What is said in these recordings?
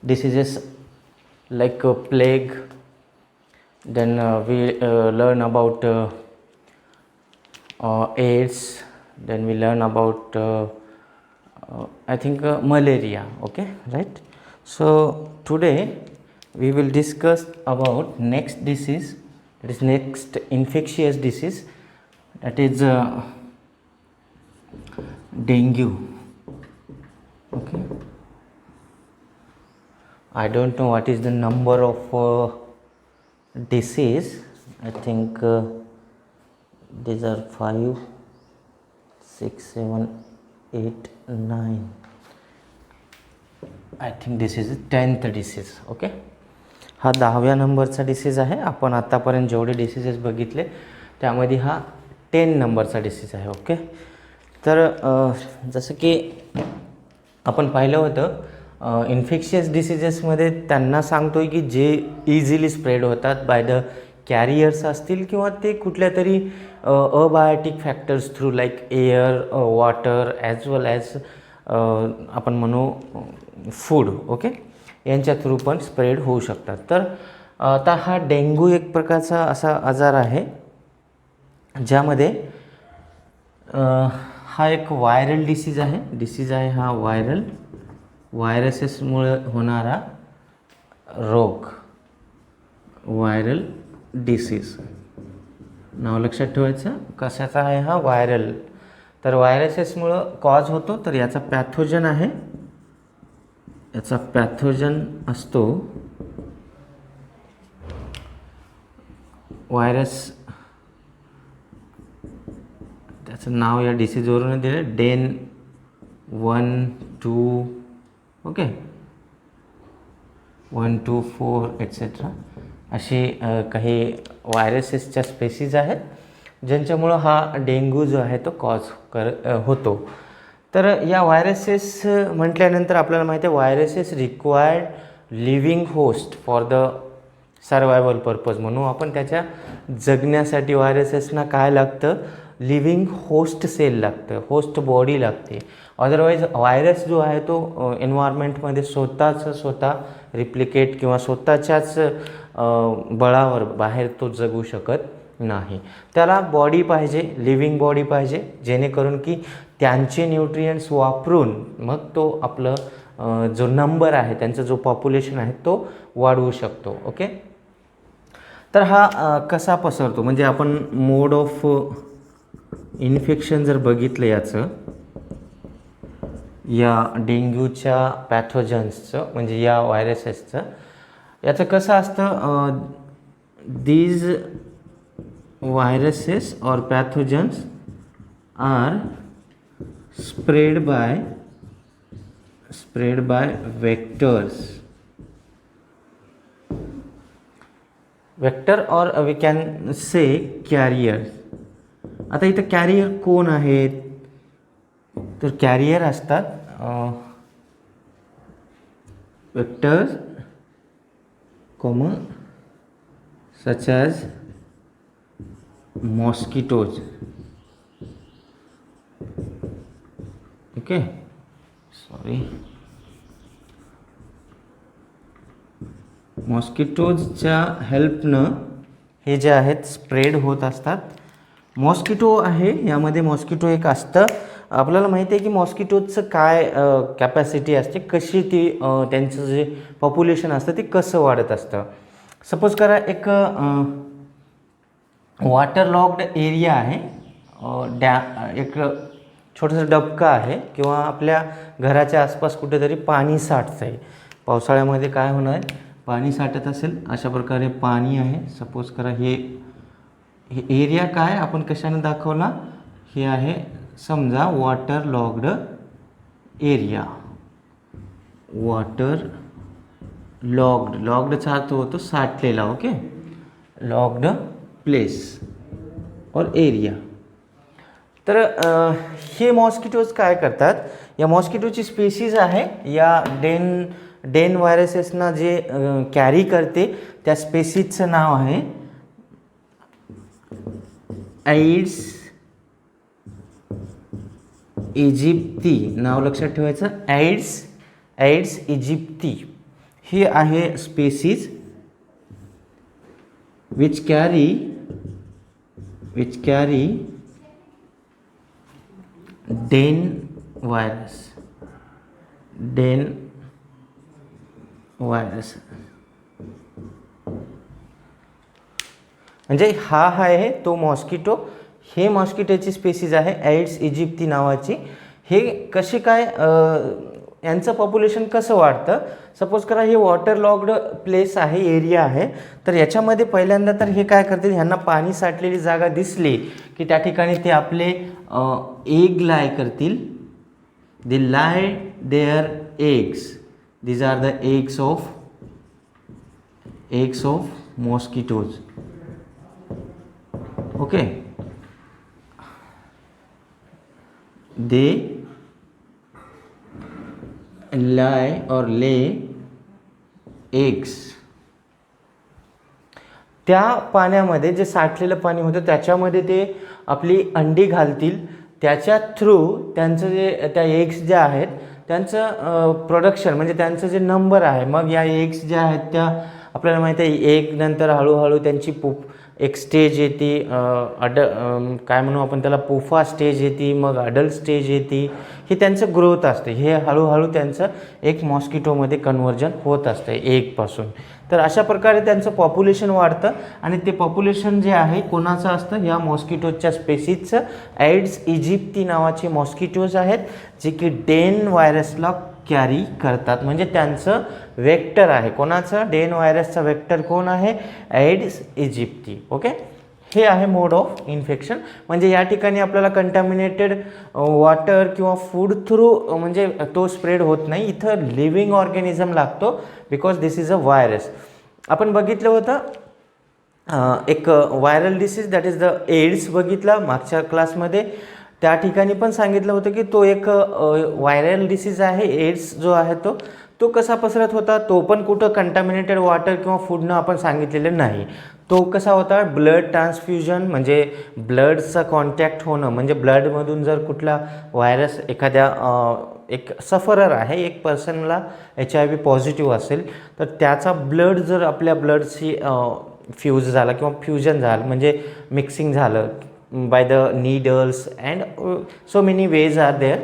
diseases like plague. Then we learn about AIDS. Then we learn about I think malaria. Okay, right? So today we will discuss about next disease, that is next infectious disease, that is dengue. Okay, I don't know what is the number of disease. I think these are 5, 6, 7, 8, 9. I think this is 10th disease. Okay, हा 10व्या नंबरचा disease आहे. आपण आतापर्यंत जेवढे diseases बघितले त्यामध्ये हा 10 नंबरचा डिसीज आहे. ओके, तर जसं की आपण पाहिलं होतं इन्फेक्शियस डिसीजेसमध्ये त्यांना सांगतो आहे की जे इझिली स्प्रेड होतात बाय द कॅरियर्स असतील किंवा ते कुठल्या तरी abiotic factors through like air, water as well as आपण म्हणू फूड. ओके, यांच्या थ्रू पण स्प्रेड होऊ शकतात. तर आता हा डेंग्यू एक प्रकारचा असा आजार आहे ज्यामध्ये हा एक व्हायरल डिसीज आहे. हा व्हायरसेसमुळे होणारा रोग, व्हायरल डिसीज. नाव लक्षात ठेवायचं कशाचा आहे हा, व्हायरल. तर व्हायरसेसमुळं कॉज होतो. तर याचा पॅथोजन आहे, याचा पॅथोजन असतो व्हायरस. त्याचं नाव या डिसीजवरून दिलं डेन 1, 2. ओके, 1, 2, 4 एट्सेट्रा अशी काही व्हायरसेसच्या स्पेसीज आहेत ज्यांच्यामुळं हा डेंग्यू जो आहे तो कॉज होतो. तर या व्हायरसेस म्हटल्यानंतर आपल्याला माहिती आहे viruses required living host for the survival purpose. म्हणून आपण त्याच्या जगण्यासाठी व्हायरसेसना काय लागतं, लिव्हिंग होस्ट सेल लागतं, होस्ट बॉडी लागते. अदरवाईज व्हायरस जो आहे तो एन्व्हायरमेंटमध्ये स्वतः रिप्लिकेट किंवा स्वतःच्याच बळावर बाहेर तो जगू शकत नाही. त्याला बॉडी पाहिजे, लिव्हिंग बॉडी पाहिजे, जेणेकरून की त्यांचे न्यूट्रियंट्स वापरून मग तो आपलं जो नंबर आहे, त्यांचा जो पॉप्युलेशन आहे तो वाढवू शकतो. ओके, तर हा कसा पसरतो म्हणजे आपण मोड ऑफ इन्फेक्शन जर बघितलं याचं, या डेंग्यूच्या पॅथोजन्सचं म्हणजे या व्हायरसेसचं, याचं कसं असतं, these viruses or pathogens are spread by vectors or we can say carriers. आता इथं कॅरियर कोण आहेत, तर कॅरियर असतात vectors such as mosquitoes. Okay, sorry, मॉस्किटोजच्या हेल्पनं हे जे आहेत स्प्रेड होत असतात. मॉस्किटो आहे, यामध्ये मॉस्किटो एक असतं. आपल्याला माहिती आहे की मॉस्किटोजचं काय कॅपॅसिटी असते, कशी ती त्यांचं जे पॉप्युलेशन असतं ते कसं वाढत असतं. सपोज करा एक वॉटर लॉक्ड एरिया आहे, एक छोटंसं डबका आहे किंवा आपल्या घराच्या आसपास कुठेतरी पाणी साठतं आहे. पावसाळ्यामध्ये काय होणार, पाणी साठत असेल, अशा प्रकारे पाणी आहे. सपोज करा हे एरिया काय आपण कशाने दाखवला, हे आहे समजा वॉटर लॉक्ड एरिया. वॉटर लॉक्डचा अर्थ होतो साठलेला. ओके, लॉक्ड प्लेस और एरिया. तर हे मॉस्किटोज काय करतात, या मॉस्किटोची स्पेसीज आहे या डेन व्हायरसेसना जे कॅरी करते त्या स्पेसीजचं नाव आहे एड्स इजिप्ती. नाव लक्षात ठेवायचं, एड्स इजिप्ती. ही आहे species which carry dengue virus. म्हणजे हा आहे तो मॉस्किटो. हे मॉस्किटोची स्पेसीज आहे एड्स इजिप्ती नावाची. हे कशी काय यांचं पॉप्युलेशन कसं वाढतं. सपोज करा हे वॉटर लॉक्ड प्लेस आहे, एरिया आहे, तर याच्यामध्ये पहिल्यांदा तर हे काय करतील, ह्यांना पाणी साठलेली जागा दिसली की त्या ठिकाणी ते आपले एग लाय करतील. They lay their eggs. These are the eggs of mosquitoes. Okay, they lie or lay eggs. त्या पाण्यामध्ये जे साठलेलं पाणी होतं त्याच्यामध्ये ते आपली अंडी घालतील. त्याच्या थ्रू त्यांचं जे त्या एग्स ज्या आहेत त्यांचं प्रोडक्शन म्हणजे त्यांचं जे नंबर आहे, मग या एग्स ज्या आहेत त्या आपल्याला माहिती आहे एग नंतर हळूहळू त्यांची एक स्टेज येते, काय म्हणू आपण त्याला, पुफा स्टेज येते, मग अडल्ट स्टेज येते. हे त्यांचं ग्रोथ असते. हे हळूहळू त्यांचं एक मॉस्किटोमध्ये कन्व्हर्जन होत असतं एगपासून. तर अशा प्रकारे त्यांचं पॉप्युलेशन वाढतं आणि ते पॉप्युलेशन जे आहे कोणाचं असतं, ह्या मॉस्किटोजच्या स्पेसीजचं. एड्स इजिप्ती नावाचे मॉस्किटोज आहेत जे की डेन व्हायरसला कॅरी करतात. म्हणजे त्यांचं वेक्टर आहे. कोणाचं? डेन व्हायरसचा वेक्टर कोण आहे? Aedes aegypti. ओके, हे आहे मोड ऑफ इन्फेक्शन. म्हणजे या ठिकाणी आपल्याला कंटॅमिनेटेड वॉटर किंवा फूड थ्रू म्हणजे तो स्प्रेड होत नाही. इथं लिव्हिंग ऑर्गॅनिझम लागतो because this is a virus. आपण बघितलं होतं एक viral disease that is the AIDS बघितला मागच्या क्लासमध्ये. त्या ठिकाणी पण सांगितलं होतं की तो एक व्हायरल डिसीज आहे. एड्स जो आहे तो कसा पसरत होता, तो पण कुठं कंटॅमिनेटेड वॉटर किंवा फूडनं आपण सांगितलेलं नाही. तो कसा होता? ब्लड ट्रान्सफ्युजन म्हणजे ब्लडचा कॉन्टॅक्ट होणं. म्हणजे ब्लडमधून जर कुठला व्हायरस एखाद्या एक सफरर आहे, एक पर्सनला HIV पॉझिटिव्ह असेल तर त्याचा ब्लड जर आपल्या ब्लडशी फ्यूज झाला किंवा फ्युजन झालं म्हणजे मिक्सिंग झालं by the needles and so many ways are there.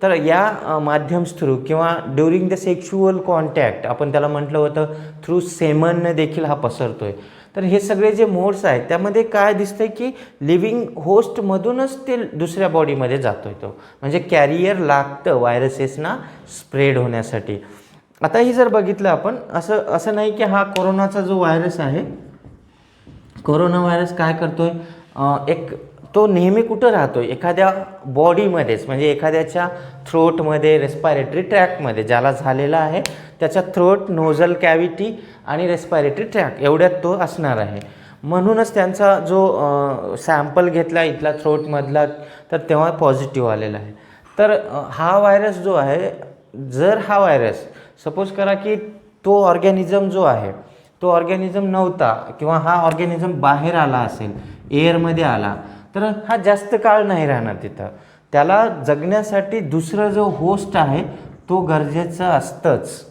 तर या माध्यम्स थ्रू किंवा ड्युरिंग द सेक्शुअल कॉन्टॅक्ट आपण त्याला म्हटलं होतं थ्रू सेमनने देखील हा पसरतोय. तर हे सगळे जे मोड्स आहेत त्यामध्ये काय दिसतंय की लिव्हिंग होस्टमधूनच ते दुसऱ्या बॉडीमध्ये जातोय तो. म्हणजे कॅरियर लागतं व्हायरसेसना स्प्रेड होण्यासाठी. आता ही जर बघितलं आपण असं नाही की हा कोरोनाचा जो व्हायरस आहे, कोरोना व्हायरस काय करतोय, एक तो नेहमी कुठं राहतोय? एखाद्या बॉडीमध्येच. म्हणजे एखाद्याच्या थ्रोटमध्ये, रेस्पायरेटरी ट्रॅकमध्ये ज्याला झालेला आहे त्याच्या थ्रोट, नोझल कॅव्हिटी आणि रेस्पायरेटरी ट्रॅक एवढ्यात तो असणार आहे. म्हणूनच त्यांचा जो सॅम्पल घेतला इथला थ्रोटमधला तर तेव्हा पॉझिटिव्ह आलेला आहे. तर हा व्हायरस जो आहे, जर हा व्हायरस सपोज करा की तो ऑर्गॅनिझम जो आहे तो ऑर्गॅनिझम नव्हता किंवा हा ऑर्गॅनिझम बाहेर आला असेल, एअरमध्ये आला, तर हा जास्त काळ नाही राहणार तिथं. त्याला जगण्यासाठी दुसरा जो होस्ट आहे तो गरजेचं असतंच.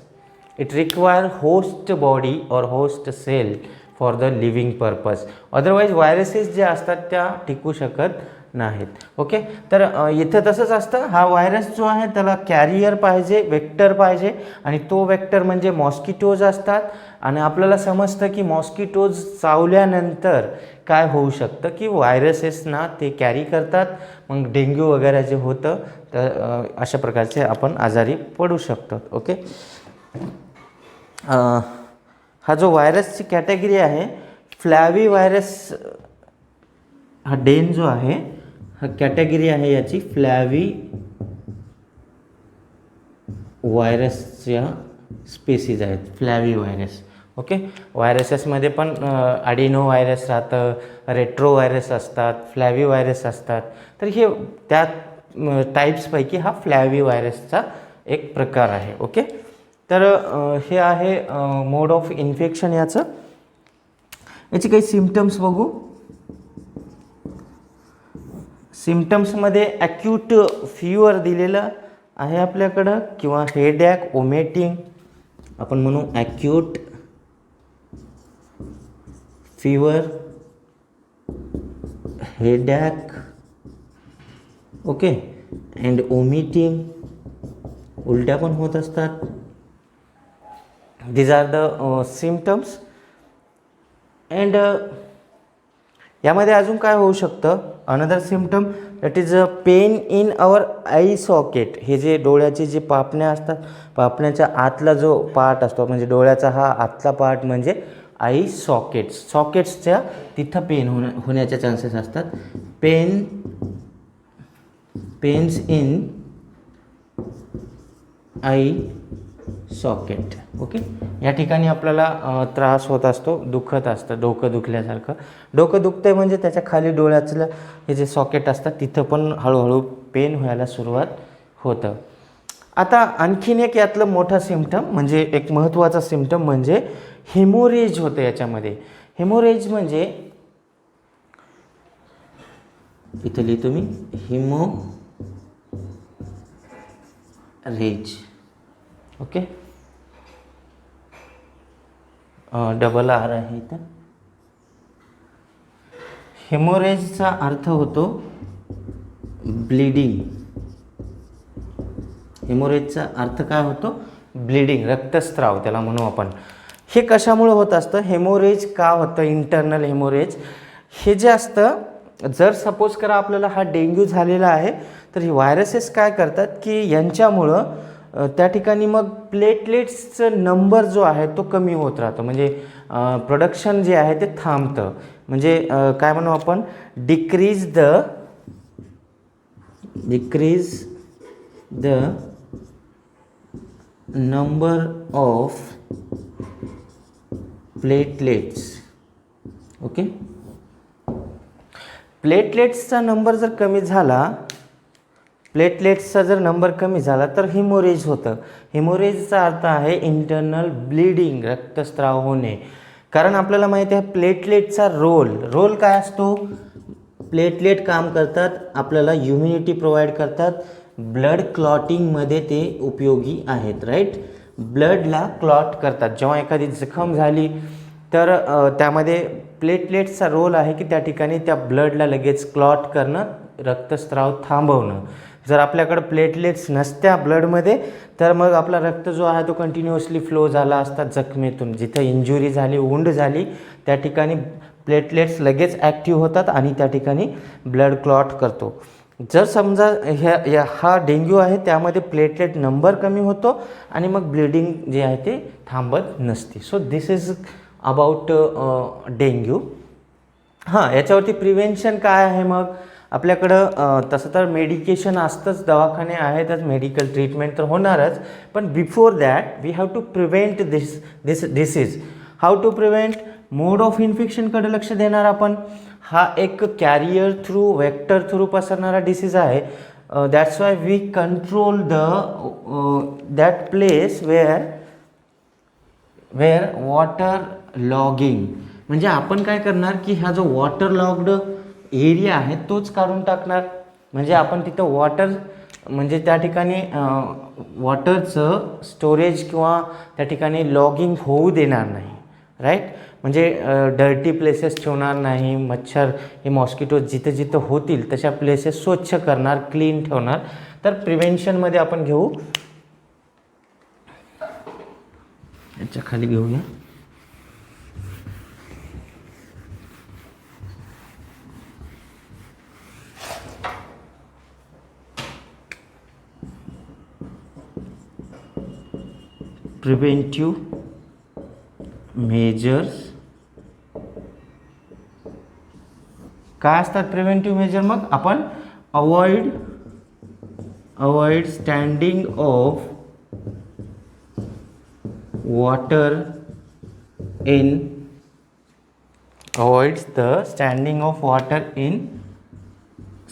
इट रिक्वायर होस्ट बॉडी और host cell for the living purpose. Otherwise viruses जे असतात त्या टिकू शकत नाहीत. ओके, तर इथं तसंच असतं. हा व्हायरस जो आहे त्याला कॅरियर पाहिजे, वेक्टर पाहिजे आणि तो वेक्टर म्हणजे मॉस्किटोज असतात. आणि आपल्याला समजतं की मॉस्किटोज चावल्यानंतर काय होऊ शकतं की व्हायरसेसना ते कॅरी करतात. मग डेंग्यू वगैरे जे होतं तर अशा प्रकारचे आपण आजारी पडू शकतो. ओके, हा जो व्हायरसची कॅटेगरी आहे फ्लॅवी व्हायरस, हा डेन जो आहे हा कॅटेगरी आहे याची फ्लॅवी व्हायरसच्या स्पेसीज आहेत. फ्लॅवी व्हायरस. ओके, व्हायरसेसमध्ये पण ॲडिनो व्हायरस राहतं, रेट्रो व्हायरस असतात, फ्लॅवी व्हायरस असतात. तर हे त्या टाईप्सपैकी हा फ्लॅवी व्हायरसचा एक प्रकार आहे. ओके, तर हे आहे मोड ऑफ इन्फेक्शन याचं. याचे काही सिम्पटम्स बघू. सिम्पटम्समध्ये ॲक्यूट फीवर दिलेलं आहे आपल्याकडं किंवा हेडॅक, ओमेटिंग, आपण म्हणू acute fever, headache, okay, and vomiting, उलट्या पण होत असतात. These are the symptoms. And यामध्ये अजून काय होऊ शकतं, another symptom that is a pain in our eye socket. हे जे डोळ्याचे जे पापण्या असतात, पापण्याच्या आतला जो पार्ट असतो, म्हणजे डोळ्याचा हा आतला पार्ट म्हणजे आय सॉकेट्स. सॉकेट्सच्या तिथं पेन होण्याचे चान्सेस असतात. Pains in eye socket. Okay, या ठिकाणी आपल्याला त्रास होत असतो, दुखत असतं, डोकं दुखल्यासारखं. डोकं दुखतंय म्हणजे त्याच्या खाली डोळ्याचं हे जे सॉकेट असतात तिथं पण हळूहळू पेन व्हायला सुरुवात होतं. आता आणखीन एक यातलं मोठा सिम्पटम म्हणजे एक महत्त्वाचा सिम्पटम म्हणजे हेमोरेज होतं याच्यामध्ये. हेमोरेज म्हणजे इथं लिहितो मी हेमोरेज. ओके, डबल आर आहे इथं. हेमोरेजचा अर्थ होतो ब्लिडिंग. हेमोरेजचा अर्थ काय होतो, ब्लिडिंग, रक्तस्राव त्याला म्हणू आपण. हे कशामुळे होत असतं, हेमोरेज का होतं, इंटरनल हेमोरेज हे जे असतं, जर सपोज करा आपल्याला हा डेंग्यू झालेला आहे तर ही व्हायरसेस काय करतात की यांच्यामुळं त्या ठिकाणी मग प्लेटलेट्सचं नंबर जो आहे तो कमी होत राहतो, म्हणजे प्रोडक्शन जे आहे ते थांबतं. म्हणजे काय म्हणू आपण, decrease the number of platelets. Okay, प्लेटलेट्सचा नंबर जर कमी झाला, प्लेटलेट्सचा जर नंबर कमी झाला तर हिमोरेज होतं. हिमोरेजचा अर्थ आहे इंटरनल ब्लिडिंग, रक्तस्राव होणे. कारण आपल्याला माहिती आहे प्लेटलेटचा रोल काय असतो, प्लेटलेट काम करतात, आपल्याला इम्युनिटी प्रोव्हाइड करतात, ब्लड क्लॉटिंगमध्ये ते उपयोगी आहेत, राईट. ब्लडला क्लॉट करतात. जेव्हा एखादी जखम झाली तर त्यामध्ये प्लेटलेट्सचा रोल आहे की त्या ठिकाणी त्या ब्लडला लगेच क्लॉट करणं, रक्तस्राव थांबवणं. जर आपल्याकडं प्लेटलेट्स नसत्या ब्लडमध्ये तर मग आपला रक्त जो आहे तो कंटिन्युअसली फ्लो झाला असता जखमेतून. जिथं इंजुरी झाली, वुंड झाली, त्या ठिकाणी प्लेटलेट्स लगेच ॲक्टिव्ह होतात आणि त्या ठिकाणी ब्लड क्लॉट करतो. जर समजा हा डेंग्यू आहे त्यामध्ये प्लेटलेट नंबर कमी होतो आणि मग ब्लिडिंग जे आहे ते थांबत नसते. So this is about dengue. हां, याच्यावरती प्रिव्हेन्शन काय आहे मग आपल्याकडं, तसं तर मेडिकेशन असतंच, दवाखाने आहेतच, मेडिकल ट्रीटमेंट तर होणारच, पण before that we have to prevent this disease. How to prevent, mode of इन्फेक्शनकडे लक्ष देणार आपण. हा एक कॅरियर थ्रू, वेक्टर थ्रू पसरणारा डिसीज आहे. That's why we control that place where water logging. म्हणजे आपण काय करणार की हा जो वॉटर लॉग्ड एरिया आहे तोच काढून टाकणार. म्हणजे आपण तिथं म्हणजे त्या ठिकाणी वॉटरचं स्टोरेज किंवा त्या ठिकाणी लॉगिंग होऊ देणार नाही, राईट. म्हणजे डर्टी प्लेसेस ठेवणार नाही, मच्छर हे मॉस्किटो जिथं जिथं होतील तशा प्लेसेस स्वच्छ करणार, क्लीन ठेवणार. तर प्रिव्हेन्शनमध्ये आपण घेऊ, याच्या खाली घेऊया, प्रिव्हेंटिव्ह मेजर्स. काय असतात प्रिव्हेंटिव्ह मेजर, मग आपण avoid standing of water in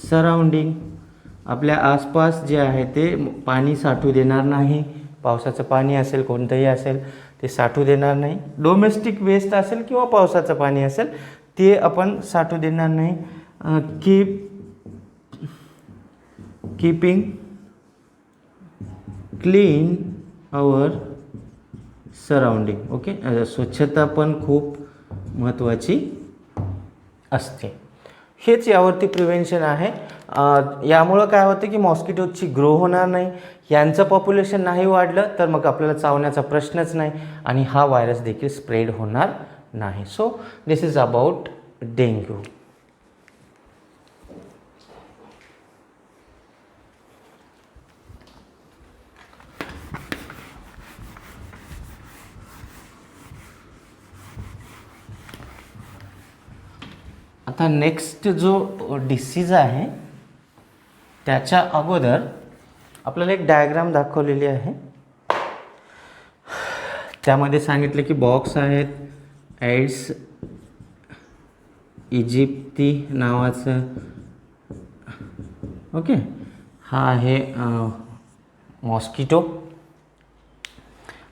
surrounding. आपल्या आसपास जे आहे ते पाणी साठू देणार नाही. पावसाचं पाणी असेल, कोणतंही असेल, ते साठू देणार नाही. डोमेस्टिक वेस्ट असेल किंवा पावसाचं पाणी असेल ते आपण साठू देणार नाही. Keeping clean our surrounding. Okay, स्वच्छता पण खूप महत्त्वाची असते. हेच यावरती प्रिव्हेन्शन आहे. यामुळं काय होतं की मॉस्किटोजची ग्रो होणार नाही, यांचं पॉप्युलेशन नाही वाढलं तर मग आपल्याला चावण्याचा प्रश्नच नाही आणि हा व्हायरस देखील स्प्रेड होणार नाही. So this is about dengue. आता नेक्स्ट जो डिसीज आहे त्याच्या अगोदर आपल्याला एक डायग्राम दाखवलेली आहे. त्यामध्ये सांगितलं की बॉक्स आहेत, एड्स इजिप्ती नावाचं. ओके, हा आहे मॉस्किटो.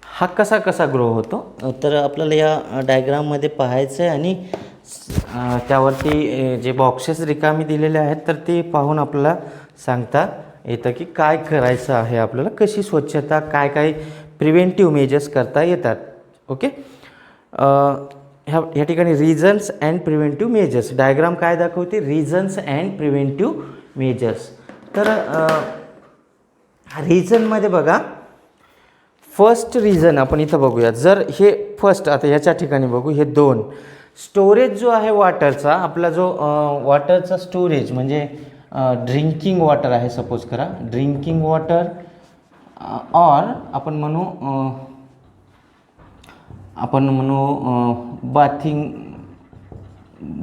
हा कसा कसा ग्रो होतो तर आपल्याला या डायग्राममध्ये पाहायचं आहे आणि त्यावरती जे बॉक्सेस रिकामी दिलेले आहेत तर ते पाहून आपल्याला सांगता येतं की काय करायचं आहे आपल्याला, कशी स्वच्छता, काय काय प्रिव्हेंटिव्ह मेजर्स करता येतात. ओके, ह्या ठिकाणी reasons and preventive measures. Diagram काय दाखवते, रिझन्स अँड प्रिव्हेंटिव्ह मेजर्स. तर रिझनमध्ये बघा, फर्स्ट रिझन आपण इथं बघूया. जर हे फर्स्ट, आता याच्या ठिकाणी बघू, हे 2 स्टोरेज जो आहे वॉटरचा, आपला जो वॉटरचा स्टोरेज म्हणजे ड्रिंकिंग वॉटर आहे सपोज करा, ड्रिंकिंग वॉटर ऑर आपण म्हणू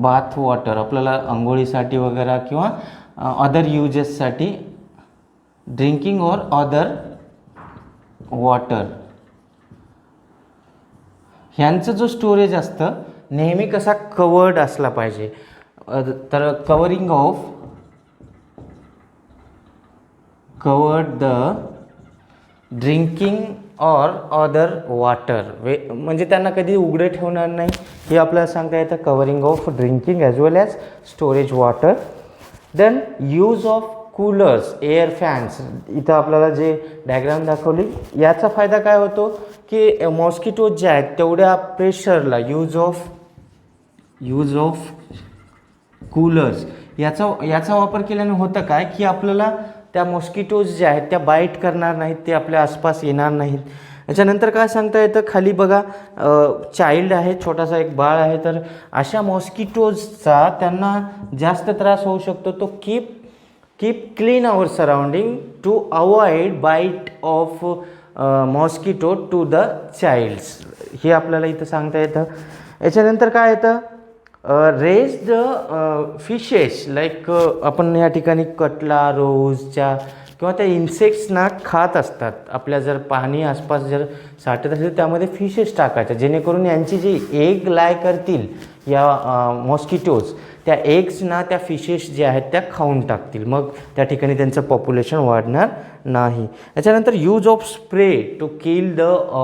बाथ वॉटर, आपल्याला आंघोळीसाठी वगैरे किंवा अदर युजेससाठी ड्रिंकिंग ऑर अदर वॉटर, ह्यांचं जो स्टोरेज असतं नेहमी कसा कवर्ड असला पाहिजे. तर covered the drinking or other water, म्हणजे त्यांना कधी उघडे ठेवणार नाही हे आपल्याला सांगता येतं. Covering of drinking as well as storage water. Then use of coolers, air fans. इथं आपल्याला जे डायग्राम दाखवली याचा फायदा काय होतो की मॉस्किटोज जे आहेत तेवढ्या प्रेशरला यूज ऑफ कूलर्स याचा वापर केल्याने होतं काय की आपल्याला त्या मॉस्किटोज जे आहेत त्या बाईट करणार नाहीत, ते आपल्या आसपास येणार नाहीत. याच्यानंतर काय सांगता येतं, खाली बघा चाइल्ड आहे, छोटासा एक बाळ आहे. तर अशा मॉस्किटोजचा त्यांना जास्त त्रास होऊ शकतो. To keep clean our surrounding to avoid bite of mosquito to the childs, हे आपल्याला इथं सांगता येतं. याच्यानंतर काय येतं, रेज द फिशेस लाईक आपण या ठिकाणी कटला, रोजच्या किंवा त्या इन्सेक्ट्सना खात असतात. आपल्या जर पाणी आसपास जर साठत असेल त्यामध्ये फिशेस टाकायच्या, जेणेकरून यांची जी एग लाय करतील या मॉस्किटोज, त्या एग्सना त्या फिशेस जे आहेत त्या खाऊन टाकतील, मग त्या ठिकाणी त्यांचं पॉप्युलेशन वाढणार नाही. याच्यानंतर use of spray to kill the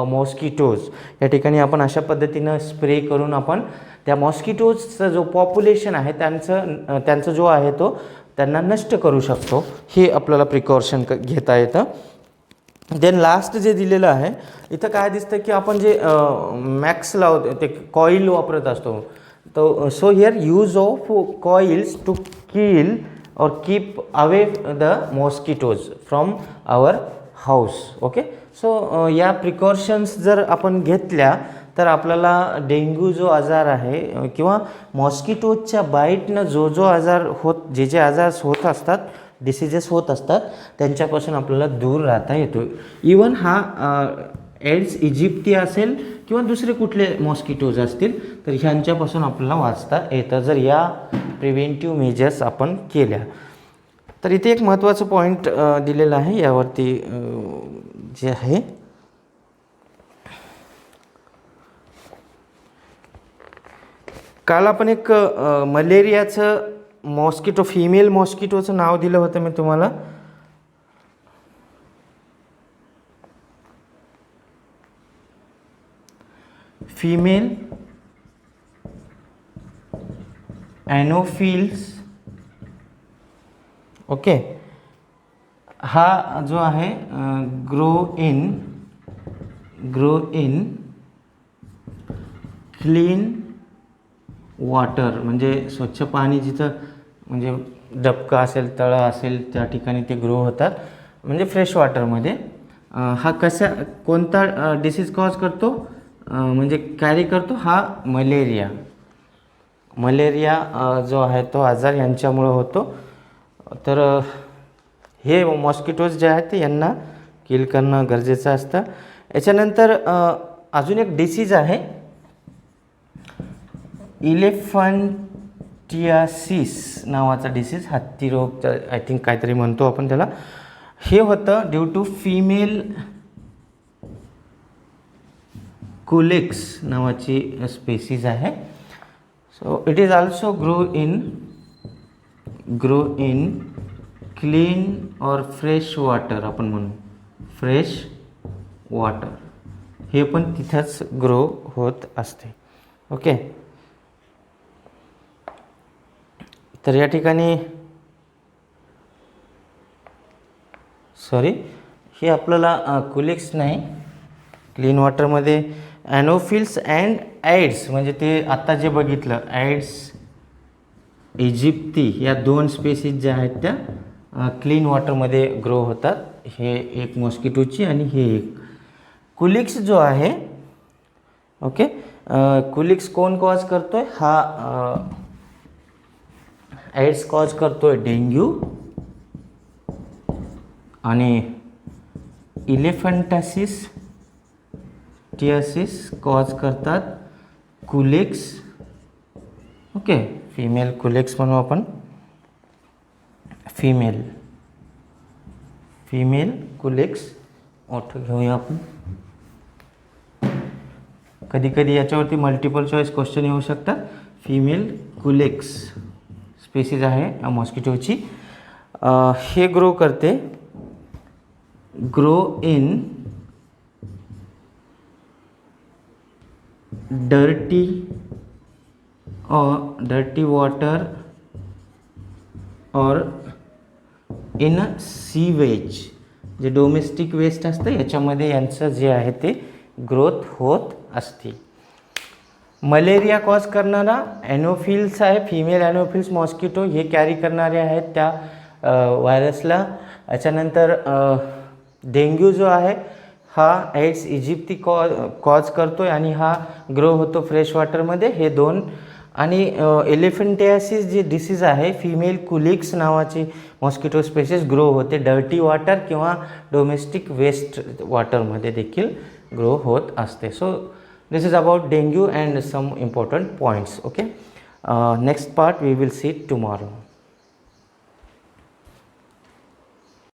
mosquitoes. या ठिकाणी आपण अशा पद्धतीनं स्प्रे करून आपण त्या मॉस्किटोजचं जो पॉप्युलेशन आहे त्यांचं जो आहे तो त्यांना नष्ट करू शकतो. हे आपल्याला प्रिकॉशन घेता येतं. देन लास्ट जे दिलेलं आहे इथं काय दिसतं की आपण जे मॅक्स लावतो ते कॉईल वापरत असतो. तो so here use of coils to kill or keep away the mosquitoes from our house. Okay, so या प्रिकॉशन्स जर आपण घेतल्या तर आपल्याला डेंग्यू जो आजार आहे किंवा मॉस्किटोजच्या बाईटनं जो आजार जे आजार होत असतात, डिसीजेस होत असतात, त्यांच्यापासून आपल्याला दूर राहता येतो. इवन हा एड्स इजिप्ती असेल किंवा दुसरे कुठले मॉस्किटोज असतील तर ह्यांच्यापासून आपल्याला वाचता येतं जर या प्रिव्हेंटिव्ह मेजर्स आपण केल्या. तर इथे एक महत्त्वाचं पॉईंट दिलेलं आहे यावरती जे आहे, काल आपण एक मलेरियाचं मॉस्किटो, फिमेल मॉस्किटोचं नाव दिलं होतं मी तुम्हाला. फीमेल ॲनोफिल्स. ओके, हा जो आहे ग्रो इन क्लीन वॉटर म्हणजे स्वच्छ पाणी जिथं म्हणजे डबका असेल, तळं असेल त्या ठिकाणी ते ग्रो होतात, म्हणजे फ्रेश वॉटरमध्ये. हा कोणता डिसीज कॉज करतो, म्हणजे कॅरी करतो, हा मलेरिया. जो आहे तो आजार यांच्यामुळं होतो. तर हे मॉस्किटोज जे आहेत ते यांना किल करणं गरजेचं असतं. याच्यानंतर अजून एक डिसीज आहे इलेफंटियासिस नावाचा डिसीज, हत्ती रोग आय थिंक काहीतरी म्हणतो आपण त्याला. हे होतं ड्यू टू फिमेल कुलेक्स नावाची स्पेसीज आहे. So it is also grow in clean और फ्रेश वॉटर, आपण म्हणू फ्रेश वॉटर. हे पण तिथंच ग्रो होत असते. ओके, तर या ठिकाणी हे आपल्याला कुलिक्स नाही, क्लीन वॉटरमध्ये ॲनोफिल्स अँड ॲड्स म्हणजे ते आत्ता जे बघितलं ॲड्स इजिप्ती या 2 स्पेसीज ज्या आहेत त्या क्लीन वॉटरमध्ये ग्रो होतात. हे एक मॉस्किटोची आणि हे एक कुलिक्स जो आहे. ओके, कुलिक्स कोण कॉज करतोय, हा ॲड्स कॉज करतोय डेंग्यू, आणि टियासिस कॉज करतात कुलेक्स. ओके, फिमेल कुलेक्स म्हणू आपण, फिमेल कुलेक्स मोठं घेऊया आपण. कधी कधी याच्यावरती मल्टिपल चॉईस क्वेश्चन येऊ शकतात. फिमेल कुलेक्स स्पेसीज आहे मॉस्किटोची. हे ग्रो इन डर्टी वॉटर और इन सीवेज, जे डोमेस्टिक वेस्ट असतं याच्यामध्ये यांचं जे आहे ते ग्रोथ होत असते. मलेरिया कॉज करणारा ॲनोफिल्स आहे, फिमेल ॲनोफिल्स मॉस्किटो हे कॅरी करणारे आहेत त्या व्हायरसला. याच्यानंतर डेंग्यू जो आहे हा ॲड्स इजिप्ती कॉज करतोय आणि हा ग्रो होतो फ्रेश वॉटरमध्ये, हे 2. आणि एलिफंटियासिस जी डिसीज आहे, फिमेल कुलिक्स नावाची मॉस्किटो स्पेसीस ग्रो होते डर्टी वॉटर किंवा डोमेस्टिक वेस्ट वॉटरमध्ये देखील ग्रो होत असते. So this is about dengue and some important points. Okay, next part we will see tomorrow.